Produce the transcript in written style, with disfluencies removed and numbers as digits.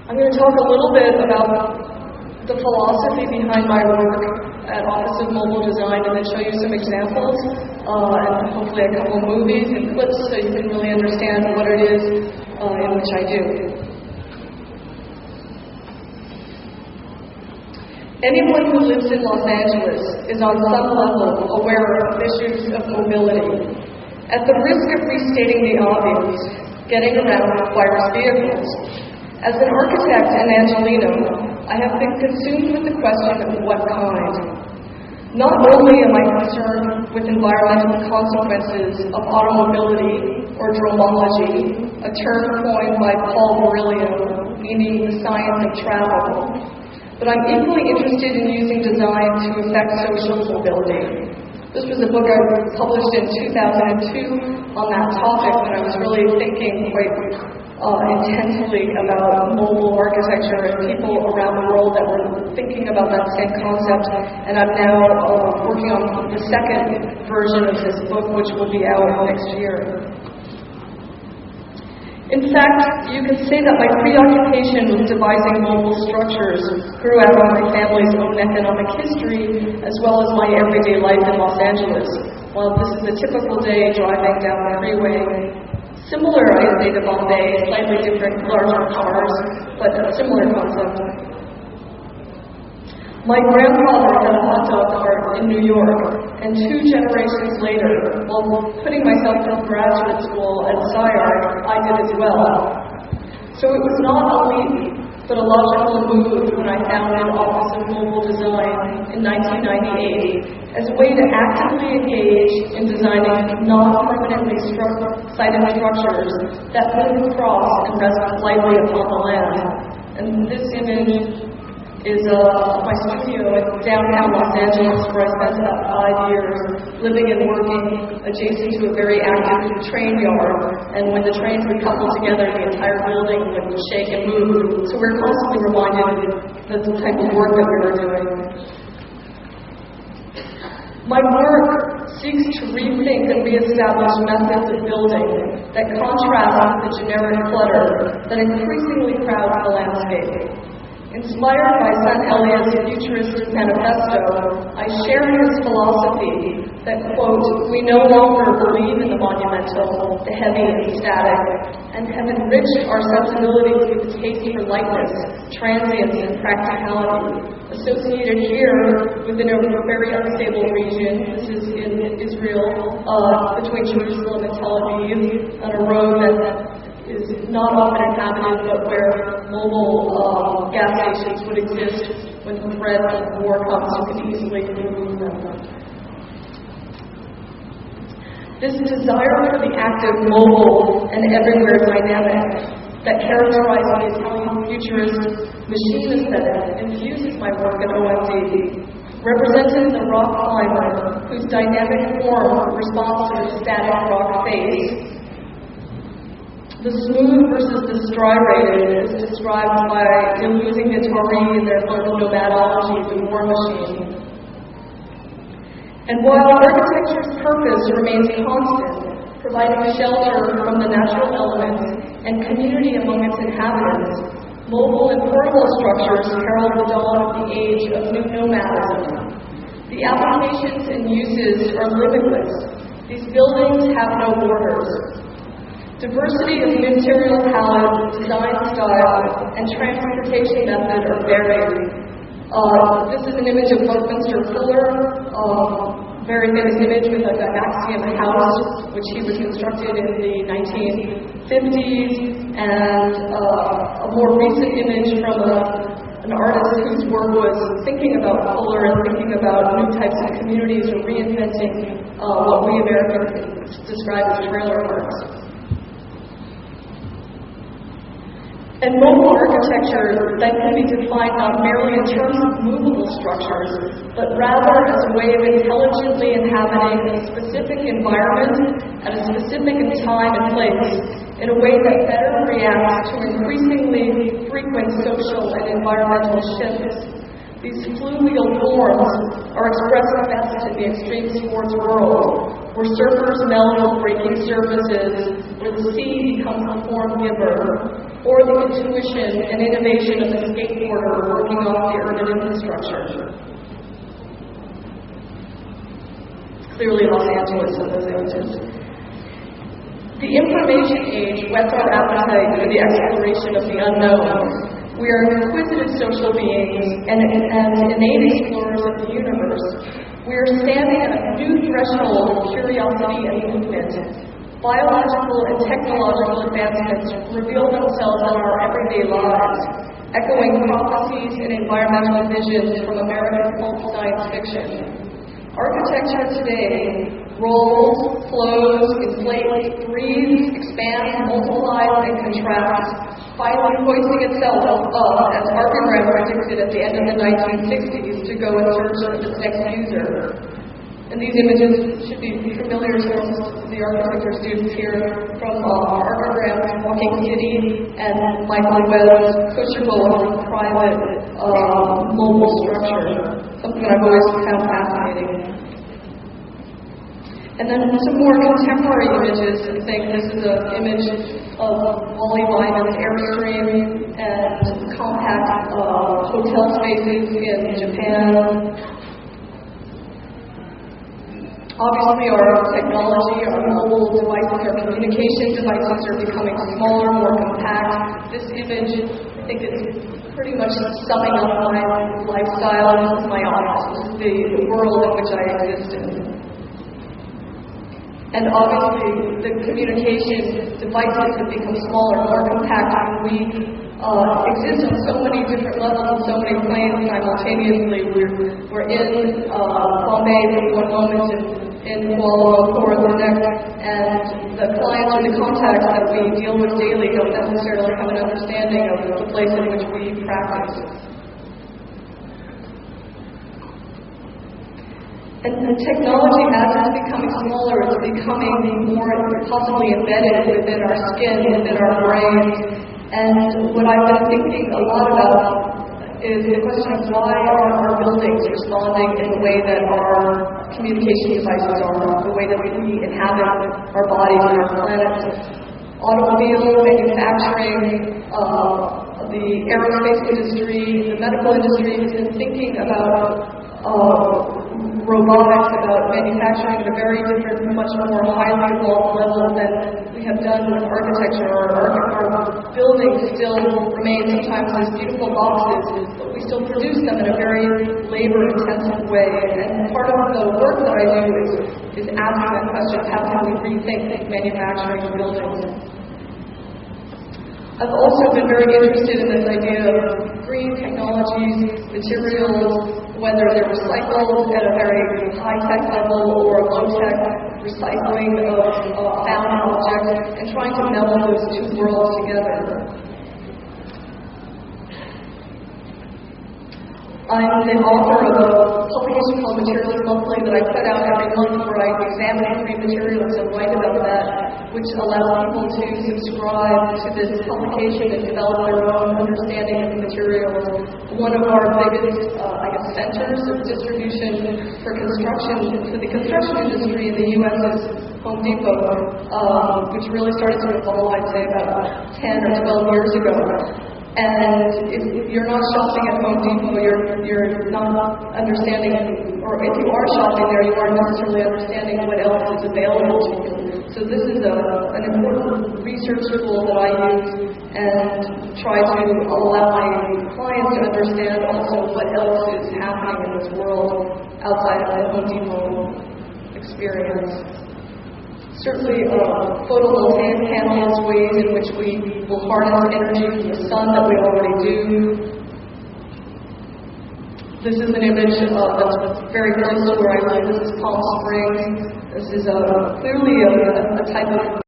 I'm going to talk a little bit about the philosophy behind my work at Office of Mobile Design, and then show you some examples, and hopefully a couple movies and clips so you can really understand what it is in which I do. Anyone who lives in Los Angeles is on some level aware of issues of mobility. At the risk of restating the obvious, getting around requires vehicles. As an architect and Angelino, I have been consumed with the question of what kind. Not only am I concerned with environmental consequences of automobility or dromology, a term coined by Paul Virilio, meaning the science of travel, but I'm equally interested in using design to affect social mobility. This was a book I published in 2002 on that topic when I was really thinking quite intensely about mobile architecture and people around the world that were thinking about that same concept. And I'm now working on the second version of this book, which will be out next year. In fact, you can say that my preoccupation with devising mobile structures grew out of my family's own economic history, as well as my everyday life in Los Angeles. While this is a typical day driving down the freeway, similar, I'd say, to Bombay, slightly different, larger cars, but a similar concept. My grandfather had a hot dog cart in New York, and 2 generations later, while putting myself through graduate school at SciArc, I did as well. So it was not a leap, but a logical move when I founded Office of Mobile Design in 1998 as a way to actively engage in designing non-permanently sited structures that move across and rest lightly upon the land. And this image is my studio in downtown Los Angeles, where I spent about 5 years living and working adjacent to a very active train yard. And when the trains would couple together, the entire building would shake and move. So we're constantly reminded of the type of work that we were doing. My work seeks to rethink and reestablish methods of building that contrast with the generic clutter that increasingly crowds the landscape. Inspired by Sam Elliott's Futurist Manifesto, I share his philosophy that, quote, we no longer believe in the monumental, the heavy and static, and have enriched our sensibilities with a taste for lightness, transience, and practicality. Associated here within a very unstable region, this is in Israel, between Jerusalem and Tel Aviv, on a road that is not often inhabited, but where mobile gas stations would exist when the threat of war comes, you can easily remove them. This desire for the active, mobile, and everywhere dynamic that characterizes the Italian futurist machine aesthetic infuses my work at OMD, representing the rock climber whose dynamic form responds to the static rock face. The smooth versus the striated is described by Deleuze and Guattari in their book Nomadology, the War Machine. And while architecture's purpose remains constant, providing shelter from the natural elements and community among its inhabitants, mobile and portable structures herald the dawn of the age of new nomadism. The applications and uses are limitless. These buildings have no borders. Diversity of material palette, design style, and transportation method are varied. This is an image of Buckminster Fuller, very famous image with a Maxium house, which he was constructed in the 1950s, and a more recent image from an artist whose work was thinking about Fuller and thinking about new types of communities or reinventing what we Americans describe as trailer parks. And mobile architecture then can be defined not merely in terms of movable structures, but rather as a way of intelligently inhabiting a specific environment at a specific time and place in a way that better reacts to increasingly frequent social and environmental shifts. These fluvial forms are expressed best in the extreme sports world, where surfers meld with breaking surfaces, where the sea becomes a form giver. or the intuition and innovation of a skateboarder working off the urban infrastructure. Clearly Los Angeles in those images. The information age whets our appetite for the exploration of the unknown. We are inquisitive social beings and innate explorers of the universe. We are standing at a new threshold of curiosity and movement. Biological and technological advancements reveal themselves in our everyday lives, echoing prophecies and environmental visions from American folk science fiction. Architecture today rolls, flows, inflates, breathes, expands, multiplies, and contracts, finally hoisting itself up, as Archigram predicted at the end of the 1960s, to go in search of its next user. And these images should be familiar to most of the architecture students here from Archigram's Walking City and Michael Webb's Pushable of private mobile structure, something that I've always found fascinating. And then some more contemporary images. I think this is an image of Wally Wyman's Airstream and compact hotel spaces in Japan. Obviously, our technology, our mobile devices, our communication devices are becoming smaller, more compact. This image, I think, is pretty much summing up my lifestyle. This is my office. This is the world in which I exist in. And obviously, the communication devices have become smaller, more compact, and we exist on so many different levels and so many planes simultaneously. We're in Bombay for one moment and in Kuala Lumpur the next, and the clients or the contacts that we deal with daily don't necessarily have an understanding of the place in which we practice. And the technology, as it's becoming smaller, it's becoming more possibly embedded within our skin, within our brains. And what I've been thinking a lot about is the question of why are our buildings responding in the way that our communication devices are, the way that we inhabit our bodies and our planet. Automobile manufacturing, the aerospace industry, the medical industry has been thinking about robotics, about manufacturing at a very different, much more highly evolved level than we have done with architecture. Our buildings still remain sometimes as beautiful boxes, but we still produce them in a very labor-intensive way. And part of the work that I do is asking that question, how can we rethink manufacturing buildings? I've also been very interested in this idea of green technologies, materials, whether they're recycled at a very high-tech level or low-tech recycling of found objects, and trying to meld those two worlds together. I'm the author of a publication called Materials Monthly that I put out every month where I examine green materials and write about that, which allows people to subscribe to this publication and develop their own understanding of the materials. One of our biggest, centers of distribution for the construction industry in the U.S. is Home Depot, which really started to evolve, I'd say, about 10 or 12 years ago. And if you're not shopping at Home Depot, you're not understanding, or if you are shopping there, you aren't necessarily understanding what else is available to you. So this is an important research tool that I use and try to allow my clients to understand also what else is happening in this world outside of the Home Depot experience. Certainly, photovoltaic panels, ways in which we will harness energy from the sun that we already do. This is an image that's very close to where I live. This is Palm Springs. This is clearly a type of